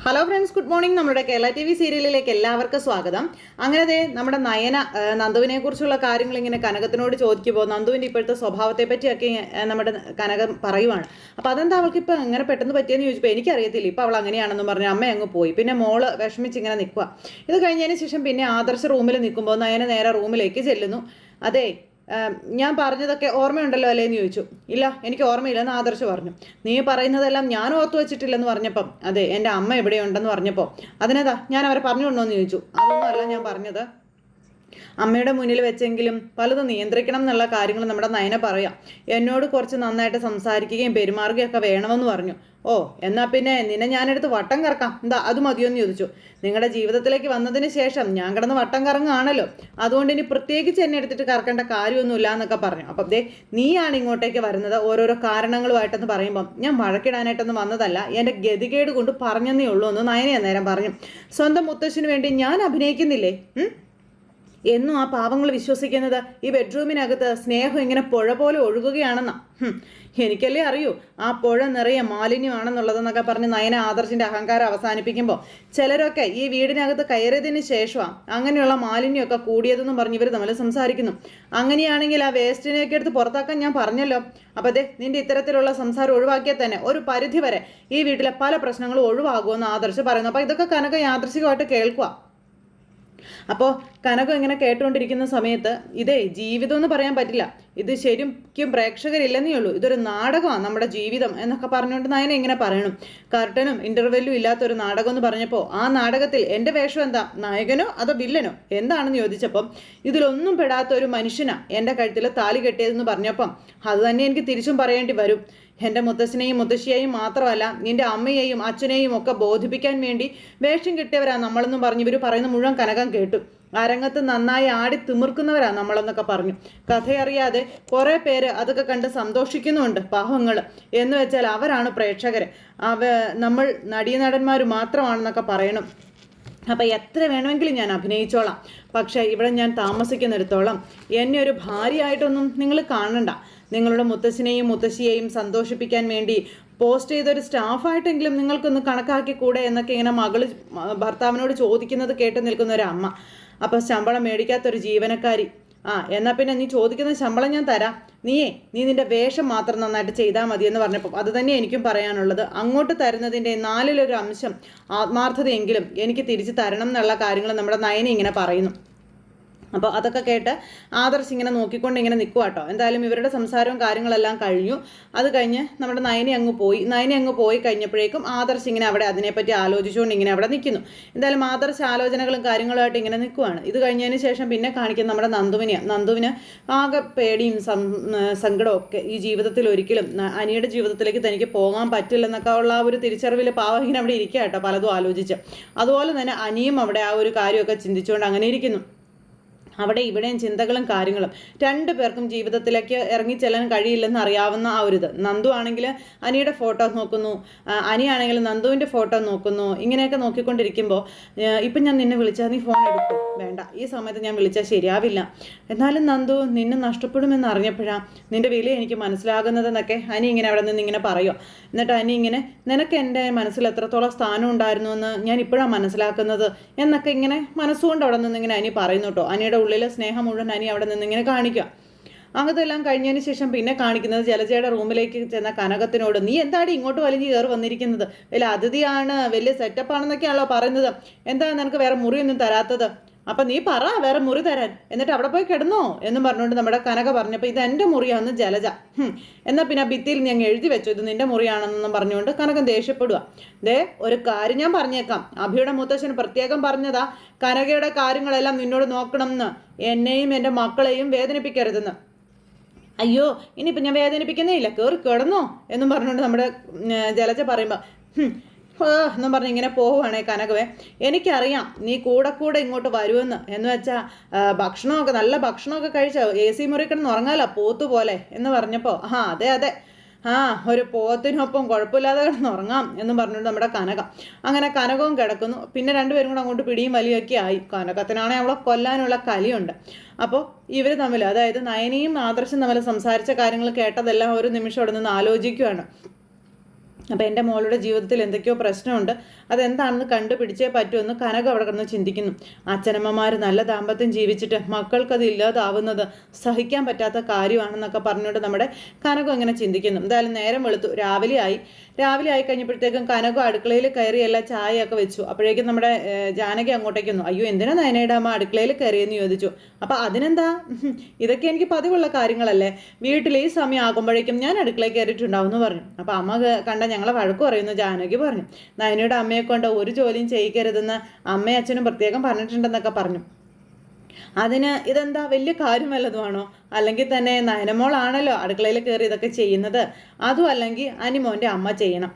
Hello friends, good morning. നമ്മുടെ Kerala T V സീരിയലിലേക്ക് എല്ലാവർക്കും സ്വാഗതം. അങ്ങനെ നമ്മുടെ നയന നന്ദുവിനെ കുറിച്ചുള്ള കാര്യങ്ങൾ ഇങ്ങനെ കനകത്തിനോട് ചോദിക്കുമ്പോൾ നന്ദുവിൻ്റെ ഇപ്പോഴത്തെ സ്വഭാവത്തെ പറ്റിയൊക്കെ നമ്മുടെ കനകം പറയുവാണ്. അപ്പോൾ അതെന്താ അവൾക്ക് ഇപ്പോൾ എങ്ങനെ പെട്ടെന്ന് പറ്റിയെന്ന് ചോദിച്ചപ്പോൾ എനിക്കറിയത്തില്ല, ഇപ്പോൾ അവൾ അങ്ങനെയാണെന്ന് പറഞ്ഞ് അമ്മ അങ്ങ് പോയി. പിന്നെ മോള് വിഷമിച്ച് ഇങ്ങനെ നിൽക്കുക. ഇത് കഴിഞ്ഞതിന് ശേഷം പിന്നെ ആദർശ റൂമിൽ നിൽക്കുമ്പോൾ നയന നേരെ റൂമിലേക്ക് ചെല്ലുന്നു. അതെ, ഞാൻ പറഞ്ഞതൊക്കെ ഓർമ്മയുണ്ടല്ലോ അല്ലേ എന്ന് ചോദിച്ചു. ഇല്ല, എനിക്ക് ഓർമ്മയില്ലെന്ന് ആദർശ് പറഞ്ഞു. നീ പറയുന്നതെല്ലാം ഞാൻ ഓർത്തു വെച്ചിട്ടില്ലെന്ന് പറഞ്ഞപ്പം, അതെ എൻ്റെ അമ്മ എവിടെയുണ്ടെന്ന് പറഞ്ഞപ്പോൾ അതിനേതാ ഞാൻ അവരെ പറഞ്ഞുകൊണ്ടോ എന്ന് ചോദിച്ചു. അതൊന്നും അല്ല ഞാൻ പറഞ്ഞത്, അമ്മയുടെ മുന്നിൽ വെച്ചെങ്കിലും പലതും നിയന്ത്രിക്കണം എന്നുള്ള കാര്യങ്ങൾ നമ്മുടെ നയന പറയാം. എന്നോട് കുറച്ച് നന്നായിട്ട് സംസാരിക്കുകയും പെരുമാറുകയും ഒക്കെ വേണമെന്ന് പറഞ്ഞു. ഓ, എന്നാൽ പിന്നെ നിന്നെ ഞാനെടുത്ത് വട്ടം കറക്കാം, എന്താ അത് മതിയോന്ന് ചോദിച്ചു. നിങ്ങളുടെ ജീവിതത്തിലേക്ക് വന്നതിന് ശേഷം ഞാൻ കിടന്ന് വട്ടം കറങ്ങുകയാണല്ലോ, അതുകൊണ്ട് ഇനി പ്രത്യേകിച്ച് എന്നെ എടുത്തിട്ട് കറക്കേണ്ട കാര്യമൊന്നുമില്ല എന്നൊക്കെ പറഞ്ഞു. അപ്പം ദേ നീയാണ് ഇങ്ങോട്ടേക്ക് വരുന്നത് ഓരോരോ കാരണങ്ങളുമായിട്ടെന്ന് പറയുമ്പം ഞാൻ വഴക്കിടാനായിട്ടൊന്നും വന്നതല്ല, എൻ്റെ ഗതികേട് കൊണ്ട് പറഞ്ഞെന്നേ ഉള്ളൂ എന്ന് നയനെ അന്നേരം പറഞ്ഞു. സ്വന്തം മുത്തശ്ശിന് വേണ്ടി ഞാൻ അഭിനയിക്കുന്നില്ലേ? എന്നും ആ പാവങ്ങൾ വിശ്വസിക്കുന്നത് ഈ ബെഡ്റൂമിനകത്ത് സ്നേഹം ഇങ്ങനെ പുഴ പോലെ ഒഴുകുകയാണെന്നാ. എനിക്കല്ലേ അറിയൂ ആ പുഴ നിറയെ മാലിന്യമാണെന്നുള്ളതെന്നൊക്കെ പറഞ്ഞ് നയന ആദർശിൻ്റെ അഹങ്കാരം അവസാനിപ്പിക്കുമ്പോൾ ചിലരൊക്കെ ഈ വീടിനകത്ത് കയറിയതിന് ശേഷമാണ് അങ്ങനെയുള്ള മാലിന്യമൊക്കെ കൂടിയതെന്നും പറഞ്ഞ് ഇവർ തമ്മിൽ സംസാരിക്കുന്നു. അങ്ങനെയാണെങ്കിൽ ആ വേസ്റ്റിനെയൊക്കെ എടുത്ത് പുറത്താക്കാൻ ഞാൻ പറഞ്ഞല്ലോ. അപ്പോൾ അതെ, നിന്റെ ഇത്തരത്തിലുള്ള സംസാരം ഒഴിവാക്കിയാൽ തന്നെ ഒരു പരിധി വരെ ഈ വീട്ടിലെ പല പ്രശ്നങ്ങളും ഒഴിവാകുമെന്ന് ആദർശ് പറയുന്നു. അപ്പോൾ ഇതൊക്കെ കനക യാദൃശികമായിട്ട് കേൾക്കുക. അപ്പോൾ കനകം ഇങ്ങനെ കേട്ടുകൊണ്ടിരിക്കുന്ന സമയത്ത് ഇതേ ജീവിതം എന്ന് പറയാൻ പറ്റില്ല, ഇത് ശരിക്കും പ്രേക്ഷകരില്ലെന്നേ ഉള്ളൂ, ഇതൊരു നാടകമാണ് നമ്മുടെ ജീവിതം എന്നൊക്കെ പറഞ്ഞുകൊണ്ട് നയന ഇങ്ങനെ പറയണം. കർട്ടനും ഇൻ്റർവെല്ലും ഇല്ലാത്തൊരു നാടകം എന്ന് പറഞ്ഞപ്പോൾ ആ നാടകത്തിൽ എൻ്റെ വേഷം എന്താ, നായകനോ അതോ വില്ലനോ എന്താണെന്ന് ചോദിച്ചപ്പം ഇതിലൊന്നും പെടാത്ത ഒരു മനുഷ്യനാണ് എൻ്റെ കഴുത്തിൽ താലി കെട്ടിയതെന്ന് പറഞ്ഞപ്പം അത് തന്നെ എനിക്ക് തിരിച്ചും പറയേണ്ടി വരും. എൻ്റെ മുത്തശ്ശനെയും മുത്തശ്ശിയെയും മാത്രമല്ല നിൻ്റെ അമ്മയെയും അച്ഛനെയും ഒക്കെ ബോധിപ്പിക്കാൻ വേണ്ടി വേഷം കെട്ടിയവരാ നമ്മളെന്നും പറഞ്ഞ് ഇവർ പറയുന്ന മുഴുവൻ കനകം കേട്ടു. അരങ്ങത്ത് നന്നായി ആടി തിമിർക്കുന്നവരാ നമ്മളെന്നൊക്കെ പറഞ്ഞു. കഥയറിയാതെ കുറേ പേര് അതൊക്കെ കണ്ട് സന്തോഷിക്കുന്നുമുണ്ട്, പാവങ്ങൾ എന്ന് വെച്ചാൽ അവരാണ് പ്രേക്ഷകർ, നമ്മൾ നടീനടന്മാർ മാത്രമാണെന്നൊക്കെ പറയണം. അപ്പം എത്ര വേണമെങ്കിലും ഞാൻ അഭിനയിച്ചോളാം, പക്ഷേ ഇവിടെ ഞാൻ താമസിക്കുന്നിടത്തോളം എന്നെ ഒരു ഭാര്യയായിട്ടൊന്നും നിങ്ങൾ കാണണ്ട. നിങ്ങളുടെ മുത്തശ്ശനെയും മുത്തശ്ശിയെയും സന്തോഷിപ്പിക്കാൻ വേണ്ടി പോസ്റ്റ് ചെയ്തൊരു സ്റ്റാഫായിട്ടെങ്കിലും നിങ്ങൾക്കൊന്ന് കണക്കാക്കി കൂടെ എന്നൊക്കെ ഇങ്ങനെ മകൾ ഭർത്താവിനോട് ചോദിക്കുന്നത് കേട്ട് നിൽക്കുന്ന ഒരു അമ്മ. അപ്പോൾ ശമ്പളം മേടിക്കാത്തൊരു ജീവനക്കാരി, എന്നാൽ പിന്നെ നീ ചോദിക്കുന്ന ശമ്പളം ഞാൻ തരാം, നീ നിന്റെ വേഷം മാത്രം നന്നായിട്ട് ചെയ്താൽ മതി എന്ന് പറഞ്ഞപ്പോൾ അത് തന്നെ എനിക്കും പറയാനുള്ളത്. അങ്ങോട്ട് തരുന്നതിൻ്റെ 4-1 അംശം ആത്മാർത്ഥതയെങ്കിലും എനിക്ക് തിരിച്ച് തരണം എന്നുള്ള കാര്യങ്ങൾ നമ്മുടെ നയന ഇങ്ങനെ പറയുന്നു. അപ്പോൾ അതൊക്കെ കേട്ട് ആദർശ് ഇങ്ങനെ നോക്കിക്കൊണ്ട് ഇങ്ങനെ നിൽക്കുക കേട്ടോ. എന്തായാലും ഇവരുടെ സംസാരവും കാര്യങ്ങളെല്ലാം കഴിഞ്ഞു. അത് കഴിഞ്ഞ് നമ്മുടെ നയന അങ്ങ് പോയി കഴിഞ്ഞപ്പോഴേക്കും ആദർശ് ഇങ്ങനെ അവിടെ അതിനെപ്പറ്റി ആലോചിച്ചുകൊണ്ട് ഇങ്ങനെ അവിടെ നിൽക്കുന്നു. എന്തായാലും ആദർശ് ആലോചനകളും കാര്യങ്ങളുമായിട്ട് ഇങ്ങനെ നിൽക്കുവാണ്. ഇത് കഴിഞ്ഞതിന് ശേഷം പിന്നെ കാണിക്കുന്നത് നമ്മുടെ നന്ദുവിന് ആകെ പേടിയും സങ്കടവും ഒക്കെ, ഈ ജീവിതത്തിൽ ഒരിക്കലും അനിയുടെ ജീവിതത്തിലേക്ക് തനിക്ക് പോകാൻ പറ്റില്ലെന്നൊക്കെ ഉള്ള ആ ഒരു തിരിച്ചറിവിൽ പാവം ഇങ്ങനെ അവിടെ ഇരിക്കുക കേട്ടോ, പലതും ആലോചിച്ച്. അതുപോലെ തന്നെ അനിയും അവിടെ ആ ഒരു കാര്യമൊക്കെ ചിന്തിച്ചുകൊണ്ട് അങ്ങനെ ഇരിക്കുന്നു. അവിടെ ഇവിടെയും ചിന്തകളും കാര്യങ്ങളും, രണ്ടു പേർക്കും ജീവിതത്തിലേക്ക് ഇറങ്ങിച്ചെല്ലാൻ കഴിയില്ലെന്ന് അറിയാവുന്ന ആ ഒരു ഇത്. നന്ദു ആണെങ്കിൽ അനിയുടെ ഫോട്ടോ നോക്കുന്നു, അനിയാണെങ്കിൽ നന്ദുവിൻ്റെ ഫോട്ടോ നോക്കുന്നു. ഇങ്ങനെയൊക്കെ നോക്കിക്കൊണ്ടിരിക്കുമ്പോൾ ഇപ്പം ഞാൻ നിന്നെ വിളിച്ചാൽ നീ ഫോൺ എടുക്കും, വേണ്ട ഈ സമയത്ത് ഞാൻ വിളിച്ചാൽ ശരിയാവില്ല, എന്നാലും നന്ദു നിന്നെ നഷ്ടപ്പെടുമെന്ന് അറിഞ്ഞപ്പോഴാണ് നിൻ്റെ വില എനിക്ക് മനസ്സിലാകുന്നതെന്നൊക്കെ അനി ഇങ്ങനെ അവിടെ നിന്ന് ഇങ്ങനെ പറയുക. എന്നിട്ട് അനി ഇങ്ങനെ നിനക്ക് എൻ്റെ മനസ്സിൽ എത്രത്തോളം സ്ഥാനം ഉണ്ടായിരുന്നു എന്ന് ഞാൻ ഇപ്പോഴാണ് മനസ്സിലാക്കുന്നത് എന്നൊക്കെ ഇങ്ങനെ മനസ്സുകൊണ്ട് അവിടെ നിന്ന് ഇങ്ങനെ അനി പറയുന്നു കേട്ടോ. അനിയുടെ ഉള്ളിലെ സ്നേഹം മുഴുവൻ അനി അവിടെ നിന്ന് ഇങ്ങനെ കാണിക്കുക. അങ്ങനത്തെല്ലാം കഴിഞ്ഞതിന് ശേഷം പിന്നെ കാണിക്കുന്നത് ജലജയുടെ റൂമിലേക്ക് ചെന്ന കനകത്തിനോട്, നീ എന്താടി ഇങ്ങോട്ട് വലിഞ്ഞ് കയറി വന്നിരിക്കുന്നത്, വലിയ അതിഥിയാണ്, വലിയ സെറ്റപ്പാണെന്നൊക്കെയാണല്ലോ പറയുന്നത്, എന്താ നിനക്ക് വേറെ മുറിയൊന്നും തരാത്തത്, അപ്പം നീ പറ വേറെ മുറി തരാൻ, എന്നിട്ട് അവിടെ പോയി കിടന്നോ എന്നും പറഞ്ഞുകൊണ്ട് നമ്മുടെ കനക പറഞ്ഞപ്പോൾ ഇത് എൻ്റെ മുറിയാണെന്ന് ജലജ. എന്നാൽ പിന്നെ ആ ഭിത്തിയിൽ ഞാൻ എഴുതി വെച്ചു ഇത് നിൻ്റെ മുറിയാണെന്നും പറഞ്ഞുകൊണ്ട് കനകം ദേഷ്യപ്പെടുക. ഒരു കാര്യം ഞാൻ പറഞ്ഞേക്കാം, അഭിയുടെ മുത്തശ്ശന് പ്രത്യേകം പറഞ്ഞതാ കനകയുടെ കാര്യങ്ങളെല്ലാം നിന്നോട് നോക്കണം എന്ന്, എന്നെയും എൻ്റെ മക്കളെയും വേദനിപ്പിക്കരുതെന്ന്. അയ്യോ ഇനിയിപ്പോൾ ഞാൻ വേദനിപ്പിക്കുന്നേ ഇല്ല, കയറി കിടന്നോ എന്നും പറഞ്ഞുകൊണ്ട് നമ്മുടെ ജലജ പറയുമ്പോൾ എന്നും പറഞ്ഞ് ഇങ്ങനെ പോവുകയാണേ കനകവേ. എനിക്കറിയാം നീ കൂടെ ഇങ്ങോട്ട് വരുമെന്ന്, എന്ന് വെച്ചാൽ ഭക്ഷണമൊക്കെ നല്ല ഭക്ഷണമൊക്കെ കഴിച്ചോ, AC മുറി കിടന്ന് ഉറങ്ങാലോ പോത്തു പോലെ എന്ന് പറഞ്ഞപ്പോൾ അതെ ഒരു പോത്തിനൊപ്പം കുഴപ്പമില്ലാതെ കിടന്ന് ഉറങ്ങാം എന്ന് പറഞ്ഞുകൊണ്ട് നമ്മുടെ അങ്ങനെ കനകവും കിടക്കുന്നു. പിന്നെ രണ്ടുപേരും കൂടെ അങ്ങോട്ട് പിടിയും വലിയൊക്കെ ആയി. കനകത്തിനാണെങ്കിൽ അവളെ കൊല്ലാനുള്ള കലിയുണ്ട്. അപ്പോൾ ഇവർ തമ്മിൽ, അതായത് നയനയും ആദർശം തമ്മിൽ സംസാരിച്ച കാര്യങ്ങൾ കേട്ടതെല്ലാം ഒരു നിമിഷം അവിടെ നിന്ന് ആലോചിക്കുകയാണ്. അപ്പോൾ എൻ്റെ മോളുടെ ജീവിതത്തിൽ എന്തൊക്കെയോ പ്രശ്നമുണ്ട്, അതെന്താണെന്ന് കണ്ടുപിടിച്ചേ പറ്റുമെന്ന് കനകം അവിടെ കിടന്ന് ചിന്തിക്കുന്നു. അച്ഛനമ്മമാർ നല്ല ദാമ്പത്യം ജീവിച്ചിട്ട് മക്കൾക്കത് ഇല്ലാതാവുന്നത് സഹിക്കാൻ പറ്റാത്ത കാര്യമാണെന്നൊക്കെ പറഞ്ഞുകൊണ്ട് നമ്മുടെ കനകം ഇങ്ങനെ ചിന്തിക്കുന്നു. എന്തായാലും നേരം വെളുത്തു, രാവിലെ ആയി കഴിഞ്ഞപ്പോഴത്തേക്കും കനകം അടുക്കളയിൽ കയറി എല്ലാ ചായയൊക്കെ വെച്ചു. അപ്പോഴേക്കും നമ്മുടെ ജാനകി അങ്ങോട്ടേക്ക് വന്നു. അയ്യോ, എന്തിനാ നയനയുടെ അമ്മ അടുക്കളയിൽ കയറിയെന്ന് ചോദിച്ചു. അപ്പോൾ അതിനെന്താ, ഇതൊക്കെ എനിക്ക് പതിവുള്ള കാര്യങ്ങളല്ലേ, വീട്ടിൽ ഈ സമയം ആകുമ്പോഴേക്കും ഞാൻ അടുക്കളയിൽ കയറിയിട്ടുണ്ടാവും എന്ന് പറഞ്ഞു. അപ്പോൾ അമ്മ കണ്ട ഞങ്ങളെ വഴക്ക് പറയുന്നു ജാനകി പറഞ്ഞു. നയനയുടെ അമ്മയെ കൊണ്ട് ഒരു ജോലിയും ചെയ്യിക്കരുതെന്ന് അമ്മയും അച്ഛനും പ്രത്യേകം പറഞ്ഞിട്ടുണ്ടെന്നൊക്കെ പറഞ്ഞു. അതിന് ഇതെന്താ വലിയ കാര്യം വല്ലതുമാണോ? അല്ലെങ്കിൽ തന്നെ നയനമോളാണല്ലോ അടുക്കളയിൽ കയറി ഇതൊക്കെ ചെയ്യുന്നത്, അതും അല്ലെങ്കിൽ അനിമോൻ്റെ അമ്മ ചെയ്യണം.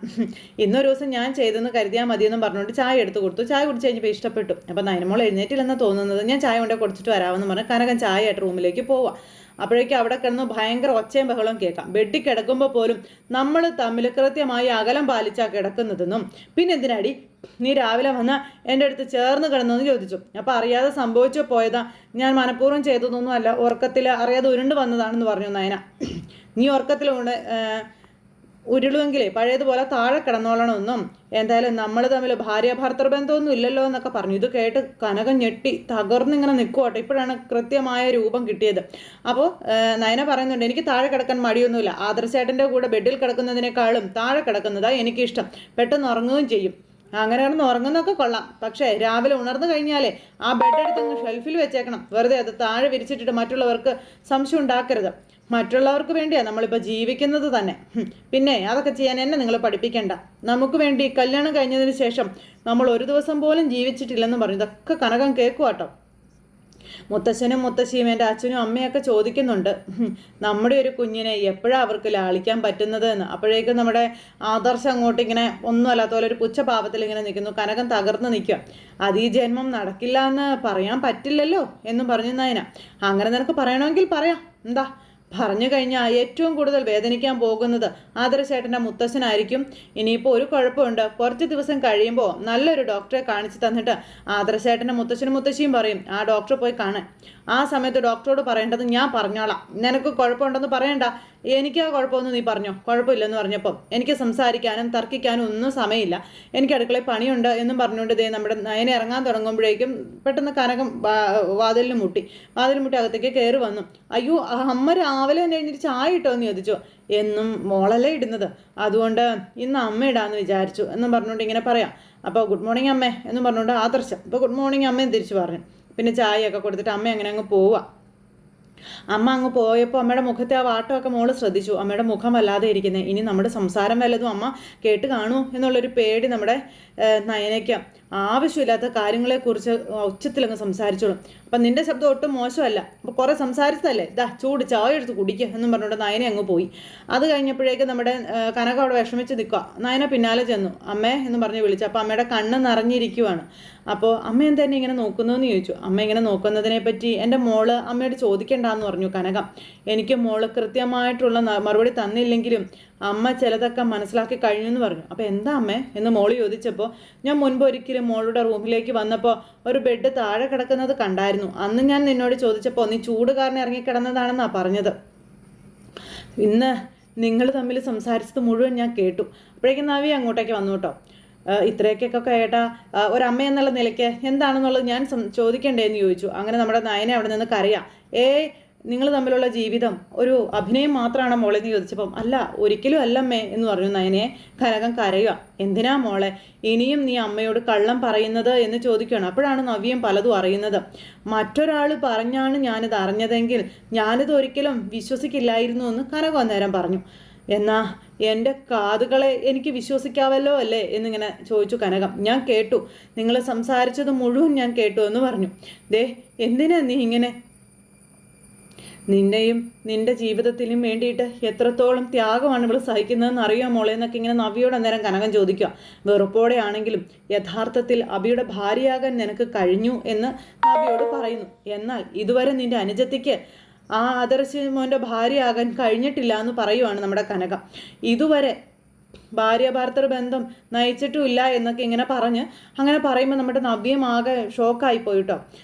ഇന്നൊരു ദിവസം ഞാൻ ചെയ്തെന്ന് കരുതിയാൽ മതിയെന്നും പറഞ്ഞുകൊണ്ട് ചായ എടുത്ത് കൊടുത്തു. ചായ കുടിച്ച് കഴിഞ്ഞപ്പോൾ ഇഷ്ടപ്പെട്ടു. അപ്പോൾ നയനമോൾ എഴുന്നേറ്റില്ലെന്ന് തോന്നുന്നത്. ഞാൻ ചായ കൊണ്ടേ കൊടുത്തിട്ട് വരാമെന്ന് പറഞ്ഞ് കനകൻ ചായയായിട്ട് റൂമിലേക്ക് പോവാം. അപ്പോഴേക്കും അവിടെ കിടന്ന് ഭയങ്കര ഒച്ചയും ബഹളവും കേൾക്കാം. ബെഡിൽ കിടക്കുമ്പോൾ പോലും നമ്മൾ തമ്മിൽ കൃത്യമായി അകലം പാലിച്ചാൽ കിടക്കുന്നതെന്നും പിന്നെ എന്തിനാടി നീ രാവിലെ വന്ന് എൻ്റെ അടുത്ത് ചേർന്ന് കിടന്നെന്ന് ചോദിച്ചു. അപ്പോൾ അറിയാതെ സംഭവിച്ചു പോയതാ, ഞാൻ മനഃപൂർവ്വം ചെയ്തതൊന്നും അല്ല, ഉറക്കത്തിൽ അറിയാതെ ഉരുണ്ട് വന്നതാണെന്ന് പറഞ്ഞു നയന. നീ ഉറക്കത്തിൽ ഉരുളുവെങ്കിലേ പഴയതുപോലെ താഴെ കിടന്നോളണമെന്നും എന്തായാലും നമ്മൾ തമ്മിൽ ഭാര്യ ഭർത്തൃ ബന്ധമൊന്നും ഇല്ലല്ലോ എന്നൊക്കെ പറഞ്ഞു. ഇത് കേട്ട് കനകം ഞെട്ടി തകർന്നിങ്ങനെ നിൽക്കുവാട്ടെ. ഇപ്പോഴാണ് കൃത്യമായ രൂപം കിട്ടിയത്. അപ്പോൾ നയന പറയുന്നുണ്ട്, എനിക്ക് താഴെ കിടക്കാൻ മടിയൊന്നുമില്ല, ആദർശേട്ടൻ്റെ കൂടെ ബെഡിൽ കിടക്കുന്നതിനേക്കാളും താഴെ കിടക്കുന്നതാണ് എനിക്കിഷ്ടം, പെട്ടെന്ന് ഉറങ്ങുകയും ചെയ്യും. അങ്ങനെ കിടന്ന് ഉറങ്ങുന്നൊക്കെ കൊള്ളാം, പക്ഷേ രാവിലെ ഉണർന്നു കഴിഞ്ഞാലേ ആ ബെഡ് എടുത്തങ്ങ് ഷെൽഫിൽ വെച്ചേക്കണം, വെറുതെ അത് താഴെ വിരിച്ചിട്ടിട്ട് മറ്റുള്ളവർക്ക് സംശയം ഉണ്ടാക്കരുത്. മറ്റുള്ളവർക്ക് വേണ്ടിയാണ് നമ്മളിപ്പോൾ ജീവിക്കുന്നത് തന്നെ. പിന്നെ അതൊക്കെ ചെയ്യാൻ എന്നെ നിങ്ങൾ പഠിപ്പിക്കേണ്ട. നമുക്ക് വേണ്ടി കല്യാണം കഴിഞ്ഞതിന് ശേഷം നമ്മൾ ഒരു ദിവസം പോലും ജീവിച്ചിട്ടില്ലെന്ന് പറഞ്ഞു. ഇതൊക്കെ കനകം കേൾക്കുവാട്ടോ. മുത്തശ്ശനും മുത്തശ്ശിയും എൻ്റെ അച്ഛനും അമ്മയൊക്കെ ചോദിക്കുന്നുണ്ട്, നമ്മുടെ ഒരു കുഞ്ഞിനെ എപ്പോഴാണ് അവർക്ക് ലാളിക്കാൻ പറ്റുന്നത് എന്ന്. അപ്പോഴേക്കും നമ്മുടെ ആദർശം അങ്ങോട്ട് ഇങ്ങനെ ഒന്നും അല്ലാത്ത പോലെ ഒരു പുച്ഛഭാവത്തിൽ ഇങ്ങനെ നിൽക്കുന്നു. കനകം തകർന്ന് നിൽക്കുക. അത് ഈ ജന്മം നടക്കില്ല എന്ന് പറയാൻ പറ്റില്ലല്ലോ എന്നും പറഞ്ഞു നയന. അങ്ങനെ നിനക്ക് പറയണമെങ്കിൽ പറയാം, എന്താ പറഞ്ഞു കഴിഞ്ഞാൽ ഏറ്റവും കൂടുതൽ വേദനിക്കാൻ പോകുന്നത് ആദർശേട്ടൻ്റെ മുത്തശ്ശനായിരിക്കും. ഇനിയിപ്പോൾ ഒരു കുഴപ്പമുണ്ട്, കുറച്ച് ദിവസം കഴിയുമ്പോൾ നല്ലൊരു ഡോക്ടറെ കാണിച്ച് തന്നിട്ട് ആദർശേട്ടൻ്റെ മുത്തശ്ശനും മുത്തശ്ശിയും പറയും ആ ഡോക്ടറെ പോയി കാണാൻ. ആ സമയത്ത് ഡോക്ടറോട് പറയേണ്ടത് ഞാൻ പറഞ്ഞോളാം, നിനക്ക് കുഴപ്പമുണ്ടെന്ന് പറയണ്ട, എനിക്ക് ആ കുഴപ്പമൊന്നും നീ പറഞ്ഞോ. കുഴപ്പമില്ലെന്ന് പറഞ്ഞപ്പോൾ എനിക്ക് സംസാരിക്കാനും തർക്കിക്കാനും ഒന്നും സമയമില്ല, എനിക്ക് അടുക്കളയിൽ പണിയുണ്ട് എന്നും പറഞ്ഞുകൊണ്ട് ഇതേ നമ്മുടെ നയന ഇറങ്ങാൻ തുടങ്ങുമ്പോഴേക്കും പെട്ടെന്ന് കനകം വാതിലിന് മുട്ടി അകത്തേക്ക് കയറി വന്നു. അയ്യോ, അമ്മ രാവിലെ തന്നെ എഴുന്നേറ്റ് ചായ ഇട്ടോ എന്ന് ചോദിച്ചു. എന്നും മോളല്ലേ ഇടുന്നത്, അതുകൊണ്ട് ഇന്ന് അമ്മ ഇടാമെന്ന് വിചാരിച്ചു എന്നും പറഞ്ഞുകൊണ്ട് ഇങ്ങനെ പറയാം. അപ്പോൾ ഗുഡ് മോർണിംഗ് അമ്മേ എന്നും പറഞ്ഞുകൊണ്ട് ആദർശം അപ്പോൾ ഗുഡ് മോർണിംഗ് അമ്മയും തിരിച്ചു പറഞ്ഞു. പിന്നെ ചായയൊക്കെ കൊടുത്തിട്ട് അമ്മ അങ്ങനെ അങ്ങ് പോവുക. അമ്മ അങ്ങ് പോയപ്പോൾ അമ്മയുടെ മുഖത്തെ ആ വാട്ടമൊക്കെ മോള് ശ്രദ്ധിച്ചു. അമ്മയുടെ മുഖം വല്ലാതെ ഇരിക്കുന്നത്. ഇനി നമ്മുടെ സംസാരം വല്ലതും അമ്മ കേട്ട് കാണൂ എന്നുള്ളൊരു പേടി നമ്മുടെ നയനയ്ക്ക്. ആവശ്യമില്ലാത്ത കാര്യങ്ങളെക്കുറിച്ച് ഉച്ചത്തിലങ്ങ് സംസാരിച്ചോളും. അപ്പം നിന്റെ ശബ്ദം ഒട്ടും മോശമല്ല, അപ്പോൾ കുറേ സംസാരിച്ചതല്ലേ, ഇതാ ചൂട് ചായ എടുത്ത് കുടിക്കുക എന്നും പറഞ്ഞുകൊണ്ട് നയന അങ്ങ് പോയി. അത് കഴിഞ്ഞപ്പോഴേക്കും നമ്മുടെ കനക അവിടെ വിഷമിച്ച് നിൽക്കുക. നയന പിന്നാലെ ചെന്നു. അമ്മേ എന്ന് പറഞ്ഞ് വിളിച്ചു. അപ്പോൾ അമ്മയുടെ കണ്ണ് നിറഞ്ഞിരിക്കുവാണ്. അപ്പോൾ അമ്മ എന്തെന്നെ ഇങ്ങനെ നോക്കുന്നു എന്ന് ചോദിച്ചു. അമ്മ ഇങ്ങനെ നോക്കുന്നതിനെ പറ്റി എൻ്റെ മോള് അമ്മയോട് ചോദിക്കേണ്ടെന്ന് പറഞ്ഞു കനകം. എനിക്ക് മോള് കൃത്യമായിട്ടുള്ള മറുപടി തന്നില്ലെങ്കിലും അമ്മ ചിലതൊക്കെ മനസ്സിലാക്കി കഴിഞ്ഞു എന്ന് പറഞ്ഞു. അപ്പോൾ എന്താ അമ്മേ എന്ന് മോള് ചോദിച്ചപ്പോൾ ഞാൻ മുൻപ് ഒരിക്കലും മോളുടെ റൂമിലേക്ക് വന്നപ്പോൾ ഒരു ബെഡ് താഴെ കിടക്കുന്നത് കണ്ടായിരുന്നു. അന്ന് ഞാൻ നിന്നോട് ചോദിച്ചപ്പോൾ നീ ചൂട് കാരണം ഇറങ്ങിക്കിടന്നതാണെന്നാണ് പറഞ്ഞത്. ഇന്ന് നിങ്ങൾ തമ്മിൽ സംസാരിച്ചത് മുഴുവൻ ഞാൻ കേട്ടു. അപ്പോഴേക്കും നവി അങ്ങോട്ടേക്ക് വന്നു കേട്ടോ. ഇത്രയൊക്കെ കേട്ടാ ഒരമ്മ എന്നുള്ള നിലയ്ക്ക് എന്താണെന്നുള്ളത് ഞാൻ ചോദിക്കണ്ടേന്ന് ചോദിച്ചു. അങ്ങനെ നമ്മുടെ നയനെ അവിടെ നിന്ന് കരയാം. നിങ്ങൾ തമ്മിലുള്ള ജീവിതം ഒരു അഭിനയം മാത്രമാണ് മോളെ എന്ന് ചോദിച്ചപ്പം അല്ല, ഒരിക്കലും അല്ലമ്മേ എന്ന് പറഞ്ഞു നയനെ. കനകം കരയുക. എന്തിനാ മോളെ ഇനിയും നീ അമ്മയോട് കള്ളം പറയുന്നത് എന്ന് ചോദിക്കുകയാണ്. അപ്പോഴാണ് നവ്യം പലതും അറിയുന്നത്. മറ്റൊരാൾ പറഞ്ഞാണ് ഞാനിത് അറിഞ്ഞതെങ്കിൽ ഞാനിത് ഒരിക്കലും വിശ്വസിക്കില്ലായിരുന്നു എന്ന് കനകം അന്നേരം പറഞ്ഞു. എന്നാ എൻ്റെ കാതുകളെ എനിക്ക് വിശ്വസിക്കാവല്ലോ അല്ലേ എന്നിങ്ങനെ ചോദിച്ചു കനകം. ഞാൻ കേട്ടു, നിങ്ങൾ സംസാരിച്ചത് മുഴുവൻ ഞാൻ കേട്ടു എന്ന് പറഞ്ഞു. എന്തിനാ നീ ഇങ്ങനെ നിന്റെയും നിന്റെ ജീവിതത്തിനും വേണ്ടിയിട്ട് എത്രത്തോളം ത്യാഗമാണ് ഇവൾ സഹിക്കുന്നതെന്ന് അറിയാം മോളെ എന്നൊക്കെ ഇങ്ങനെ നവിയോട് അന്നേരം കനകം ചോദിക്കുക. വെറുപ്പോടെ ആണെങ്കിലും യഥാർത്ഥത്തിൽ അബിയുടെ ഭാര്യയാകാൻ നിനക്ക് കഴിഞ്ഞു എന്ന് നവിയോട് പറയുന്നു. എന്നാൽ ഇതുവരെ നിന്റെ അനുജത്തിക്ക് ആ ആദർശ് മോൻ്റെ ഭാര്യയാകാൻ കഴിഞ്ഞിട്ടില്ല എന്ന് പറയുവാണ് നമ്മുടെ കനകം. ഇതുവരെ ഭാര്യ ഭർത്തൃ ബന്ധം നയിച്ചിട്ടുമില്ല എന്നൊക്കെ ഇങ്ങനെ പറഞ്ഞ് അങ്ങനെ പറയുമ്പോൾ നമ്മുടെ നവ്യം ആകെ ഷോക്കായി പോയിട്ടോ.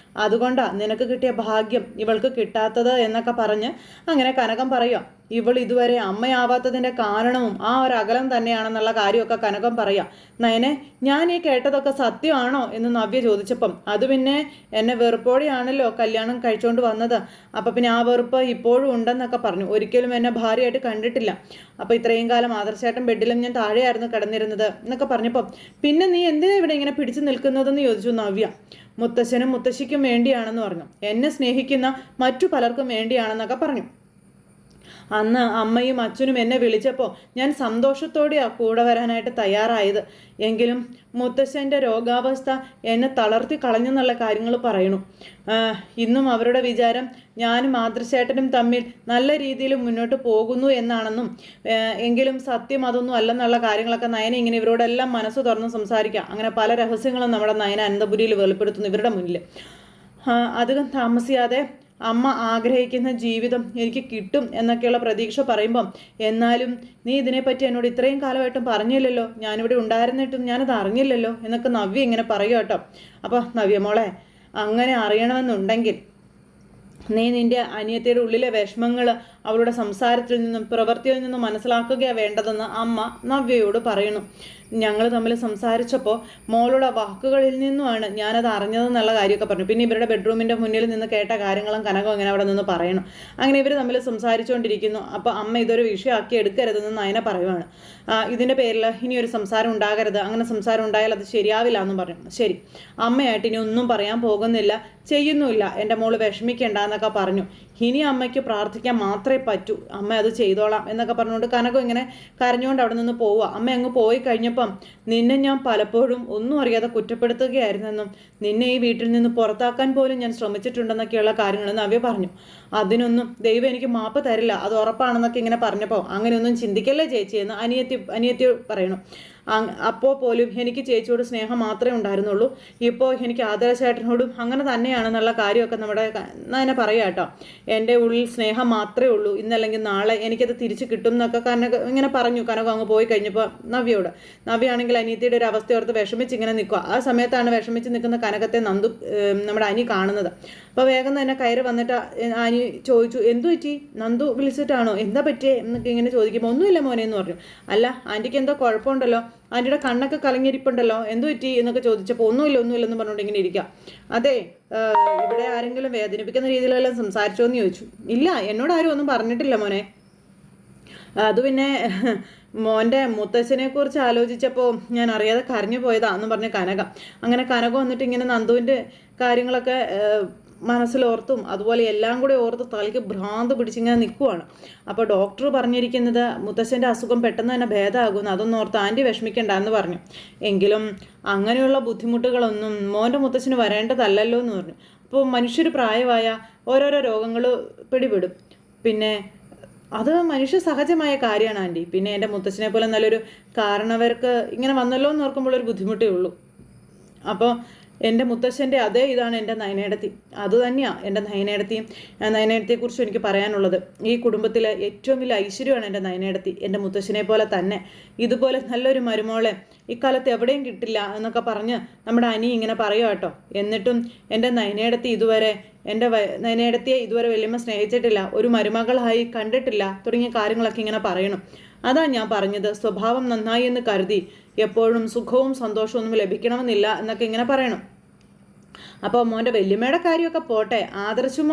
അതുകൊണ്ടാണ് നിനക്ക് കിട്ടിയ ഭാഗ്യം ഇവൾക്ക് കിട്ടാത്തത് എന്നൊക്കെ പറഞ്ഞ് അങ്ങനെ കനകം പറയുക. ഇവൾ ഇതുവരെ അമ്മയാവാത്തതിൻ്റെ കാരണവും ആ ഒരു അകലം തന്നെയാണെന്നുള്ള കാര്യമൊക്കെ കനകം പറയാം. നയനെ, ഞാൻ ഈ കേട്ടതൊക്കെ സത്യമാണോ എന്ന് നവ്യ ചോദിച്ചപ്പം അത് പിന്നെ എന്നെ വെറുപ്പോടെയാണല്ലോ കല്യാണം കഴിച്ചുകൊണ്ട് വന്നത്. അപ്പം പിന്നെ ആ വെറുപ്പ് ഇപ്പോഴും ഉണ്ടെന്നൊക്കെ പറഞ്ഞു. ഒരിക്കലും എന്നെ ഭാര്യയായിട്ട് കണ്ടിട്ടില്ല. അപ്പോൾ ഇത്രയും കാലം ആദർശേട്ടൻ ബെഡിലും ഞാൻ താഴെയായിരുന്നു കിടന്നിരുന്നത് എന്നൊക്കെ പറഞ്ഞപ്പം പിന്നെ നീ എന്തിനാ ഇവിടെ ഇങ്ങനെ പിടിച്ചു നിൽക്കുന്നതെന്ന് ചോദിച്ചു നവ്യ. മുത്തശ്ശനും മുത്തശ്ശിക്കും വേണ്ടിയാണെന്ന് പറഞ്ഞു. എന്നെ സ്നേഹിക്കുന്ന മറ്റു പലർക്കും വേണ്ടിയാണെന്നൊക്കെ പറഞ്ഞു. അന്ന് അമ്മയും അച്ഛനും എന്നെ വിളിച്ചപ്പോൾ ഞാൻ സന്തോഷത്തോടെയാണ് കൂടെ വരാനായിട്ട് തയ്യാറായത്. എങ്കിലും മുത്തശ്ശൻ്റെ രോഗാവസ്ഥ എന്നെ തളർത്തി കളഞ്ഞെന്നുള്ള കാര്യങ്ങൾ പറയണു. ഇന്നും അവരുടെ വിചാരം ഞാനും ആദർശേട്ടനും തമ്മിൽ നല്ല രീതിയിൽ മുന്നോട്ട് പോകുന്നു എന്നാണെന്നും എങ്കിലും സത്യം അതൊന്നും അല്ലെന്നുള്ള കാര്യങ്ങളൊക്കെ നയന ഇങ്ങനെ ഇവരോടെല്ലാം മനസ്സ് തുറന്ന് സംസാരിക്കുക. അങ്ങനെ പല രഹസ്യങ്ങളും നമ്മുടെ നയന അനന്തപുരിയിൽ വെളിപ്പെടുത്തുന്നു ഇവരുടെ മുന്നിൽ. അധികം താമസിയാതെ അമ്മ ആഗ്രഹിക്കുന്ന ജീവിതം എനിക്ക് കിട്ടും എന്നൊക്കെയുള്ള പ്രതീക്ഷ പറയുമ്പം എന്നാലും നീ ഇതിനെപ്പറ്റി എന്നോട് ഇത്രയും കാലമായിട്ടും പറഞ്ഞില്ലല്ലോ, ഞാനിവിടെ ഉണ്ടായിരുന്നിട്ടും ഞാനത് അറിഞ്ഞില്ലല്ലോ എന്നൊക്കെ നവ്യ ഇങ്ങനെ പറയുക കേട്ടോ. അപ്പോൾ നവ്യ മോളെ, അങ്ങനെ അറിയണമെന്നുണ്ടെങ്കിൽ നീ നിൻ്റെ അനിയത്തിയുടെ ഉള്ളിലെ വിഷമങ്ങൾ അവളുടെ സംസാരത്തിൽ നിന്നും പ്രവൃത്തിയിൽ നിന്നും മനസ്സിലാക്കുകയാണ് വേണ്ടതെന്ന് അമ്മ നവ്യയോട് പറയുന്നു. ഞങ്ങൾ തമ്മിൽ സംസാരിച്ചപ്പോൾ മോളുടെ വാക്കുകളിൽ നിന്നുമാണ് ഞാനത് അറിഞ്ഞതെന്നുള്ള കാര്യമൊക്കെ പറഞ്ഞു. പിന്നെ ഇവരുടെ ബെഡ്റൂമിൻ്റെ മുന്നിൽ നിന്ന് കേട്ട കാര്യങ്ങളും കനകം ഇങ്ങനെ അവിടെ നിന്ന് പറയണം. അങ്ങനെ ഇവർ തമ്മിൽ സംസാരിച്ചുകൊണ്ടിരിക്കുന്നു. അപ്പോൾ അമ്മ ഇതൊരു വിഷയമാക്കി എടുക്കരുതെന്ന് നയന പറയുവാണ്. ഇതിൻ്റെ പേരിൽ ഇനിയൊരു സംസാരം ഉണ്ടാകരുത്, അങ്ങനെ സംസാരം ഉണ്ടായാൽ അത് ശരിയാവില്ല എന്നും പറഞ്ഞു. ശരി, അമ്മയായിട്ട് ഇനി ഒന്നും പറയാൻ പോകുന്നില്ല, ചെയ്യുന്നുമില്ല, എൻ്റെ മോള് വിഷമിക്കേണ്ട എന്നൊക്കെ പറഞ്ഞു. ഇനി അമ്മയ്ക്ക് പ്രാർത്ഥിക്കാൻ മാത്രമേ പറ്റൂ, അമ്മ അത് ചെയ്തോളാം എന്നൊക്കെ പറഞ്ഞുകൊണ്ട് കനകം ഇങ്ങനെ കരഞ്ഞുകൊണ്ട് അവിടെ നിന്ന് പോവുക. അമ്മ അങ്ങ് പോയി കഴിഞ്ഞപ്പം നിന്നെ ഞാൻ പലപ്പോഴും ഒന്നും അറിയാതെ കുറ്റപ്പെടുത്തുകയായിരുന്നെന്നും നിന്നെ ഈ വീട്ടിൽ നിന്ന് പുറത്താക്കാൻ പോലും ഞാൻ ശ്രമിച്ചിട്ടുണ്ടെന്നൊക്കെയുള്ള കാര്യങ്ങൾ നവ്യ പറഞ്ഞു. അതിനൊന്നും ദൈവം എനിക്ക് മാപ്പ് തരില്ല, അത് ഉറപ്പാണെന്നൊക്കെ ഇങ്ങനെ പറഞ്ഞപ്പോൾ അങ്ങനെയൊന്നും ചിന്തിക്കല്ലേ ചേച്ചി എന്ന് അനിയത്തി പറയണം. അപ്പോൾ പോലും എനിക്ക് ചേച്ചിയോട് സ്നേഹം മാത്രമേ ഉണ്ടായിരുന്നുള്ളൂ, ഇപ്പോൾ എനിക്ക് ആദർശേട്ടനോടും അങ്ങനെ തന്നെയാണെന്നുള്ള കാര്യമൊക്കെ നമ്മുടെ നയന പറയാം കേട്ടോ. എൻ്റെ ഉള്ളിൽ സ്നേഹം മാത്രമേ ഉള്ളൂ, ഇന്നല്ലെങ്കിൽ നാളെ എനിക്കത് തിരിച്ച് കിട്ടും എന്നൊക്കെ ഇങ്ങനെ പറഞ്ഞു കനകം അങ്ങ് പോയി കഴിഞ്ഞപ്പോൾ നവ്യയോട്. നവ്യാണെങ്കിൽ അനിയത്തിയുടെ ഒരു അവസ്ഥ ഓർത്ത് വിഷമിച്ച് ഇങ്ങനെ നിൽക്കുക. ആ സമയത്താണ് വിഷമിച്ച് നിൽക്കുന്ന കനകത്തെ നമ്മുടെ അനി കാണുന്നത്. അപ്പോൾ വേഗം തന്നെ കയറി വന്നിട്ട് അനി ചോദിച്ചു, എന്തു പറ്റി, നന്ദു വിളിച്ചിട്ടാണോ, എന്താ പറ്റിയേ എന്നൊക്കെ ഇങ്ങനെ ചോദിക്കുമ്പോൾ ഒന്നുമില്ല മോനെ എന്ന് പറഞ്ഞു. അല്ല ആൻറ്റിക്ക് എന്തോ കുഴപ്പമുണ്ടല്ലോ, ആൻറ്റിയുടെ കണ്ണൊക്കെ കലങ്ങിയിരിപ്പുണ്ടല്ലോ, എന്തു പറ്റി എന്നൊക്കെ ചോദിച്ചപ്പോൾ ഒന്നുമില്ലെന്ന് പറഞ്ഞുകൊണ്ട് ഇങ്ങനെ ഇരിക്കുക. അതെ, ഇവിടെ ആരെങ്കിലും വേദനിപ്പിക്കുന്ന രീതിയിലെല്ലാം സംസാരിച്ചോ എന്ന് ചോദിച്ചു. ഇല്ല, എന്നോട് ആരും ഒന്നും പറഞ്ഞിട്ടില്ല മോനെ. അത് പിന്നെ മോൻ്റെ മുത്തശ്ശനെ കുറിച്ച് ആലോചിച്ചപ്പോൾ ഞാൻ അറിയാതെ കരഞ്ഞു പോയതാ എന്ന് പറഞ്ഞ കനക. അങ്ങനെ കനക വന്നിട്ട് ഇങ്ങനെ നന്ദുവിൻ്റെ കാര്യങ്ങളൊക്കെ മനസ്സിലോർത്തും അതുപോലെ എല്ലാം കൂടെ ഓർത്ത് തലയ്ക്ക് ഭ്രാന്ത് പിടിച്ചിങ്ങനെ നിൽക്കുവാണ്. അപ്പോൾ ഡോക്ടർ പറഞ്ഞിരിക്കുന്നത് മുത്തശ്ശൻ്റെ അസുഖം പെട്ടെന്ന് തന്നെ ഭേദമാകുമെന്ന്, അതൊന്നും ഓർത്ത് ആൻറ്റി വിഷമിക്കണ്ട എന്ന് പറഞ്ഞു. എങ്കിലും അങ്ങനെയുള്ള ബുദ്ധിമുട്ടുകളൊന്നും മോൻ്റെ മുത്തശ്ശന് വരേണ്ടതല്ലല്ലോ എന്ന് പറഞ്ഞു. അപ്പോൾ മനുഷ്യർ പ്രായമായ ഓരോരോ രോഗങ്ങൾ പിടിപെടും, പിന്നെ അത് മനുഷ്യ സഹജമായ കാര്യമാണ് ആൻറ്റി. പിന്നെ എൻ്റെ മുത്തശ്ശനെ പോലെ നല്ലൊരു കാരണവർക്ക് ഇങ്ങനെ വന്നല്ലോ എന്ന് ഓർക്കുമ്പോൾ ഒരു ബുദ്ധിമുട്ടേ ഉള്ളൂ. അപ്പോൾ എൻ്റെ മുത്തശ്ശൻ്റെ അതേ ഇതാണ് എൻ്റെ നയനേടത്തി, അതുതന്നെയാണ് എൻ്റെ നയനേടത്തിയും. നയനേടത്തിയെക്കുറിച്ചും എനിക്ക് പറയാനുള്ളത്, ഈ കുടുംബത്തിലെ ഏറ്റവും വലിയ ഐശ്വര്യമാണ് എൻ്റെ നയനേടത്തി, എൻ്റെ മുത്തശ്ശനെ പോലെ തന്നെ. ഇതുപോലെ നല്ലൊരു മരുമോളെ ഇക്കാലത്ത് എവിടെയും കിട്ടില്ല എന്നൊക്കെ പറഞ്ഞ് നമ്മുടെ അനി ഇങ്ങനെ പറയുക കേട്ടോ. എന്നിട്ടും എൻ്റെ നയനേടത്തി ഇതുവരെ നയനേടത്തിയെ ഇതുവരെ വല്യമ്മ സ്നേഹിച്ചിട്ടില്ല, ഒരു മരുമകളായി കണ്ടിട്ടില്ല തുടങ്ങിയ കാര്യങ്ങളൊക്കെ ഇങ്ങനെ പറയണം. അതാ ഞാൻ പറഞ്ഞത്, സ്വഭാവം നന്നായി എന്ന് കരുതി എപ്പോഴും സുഖവും സന്തോഷവും ഒന്നും ലഭിക്കണമെന്നില്ല എന്നൊക്കെ ഇങ്ങനെ പറയണം. അപ്പോൾ മോൻ്റെ വല്യമ്മയുടെ കാര്യമൊക്കെ പോട്ടെ, ആദർശ്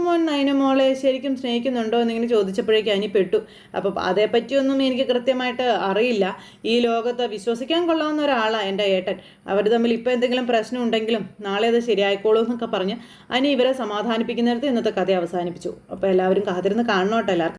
മോൻ നയനമോളെ ശരിക്കും സ്നേഹിക്കുന്നുണ്ടോ എന്നിങ്ങനെ ചോദിച്ചപ്പോഴേക്കും അനി പെട്ടു. അപ്പോൾ അതേപ്പറ്റിയൊന്നും എനിക്ക് കൃത്യമായിട്ട് അറിയില്ല. ഈ ലോകത്ത് വിശ്വസിക്കാൻ കൊള്ളാവുന്ന ഒരാളാണ് എൻ്റെ ഏട്ടൻ. അവർ തമ്മിൽ ഇപ്പോൾ എന്തെങ്കിലും പ്രശ്നം ഉണ്ടെങ്കിലും നാളെ അത് ശരിയായിക്കോളൂ എന്നൊക്കെ പറഞ്ഞ് അനി ഇവരെ സമാധാനിപ്പിക്കുന്നിടത്ത് ഇന്നത്തെ കഥ അവസാനിപ്പിച്ചു. അപ്പോൾ എല്ലാവരും കാത്തിരുന്ന് കാണണോട്ടെ എല്ലാവർക്കും.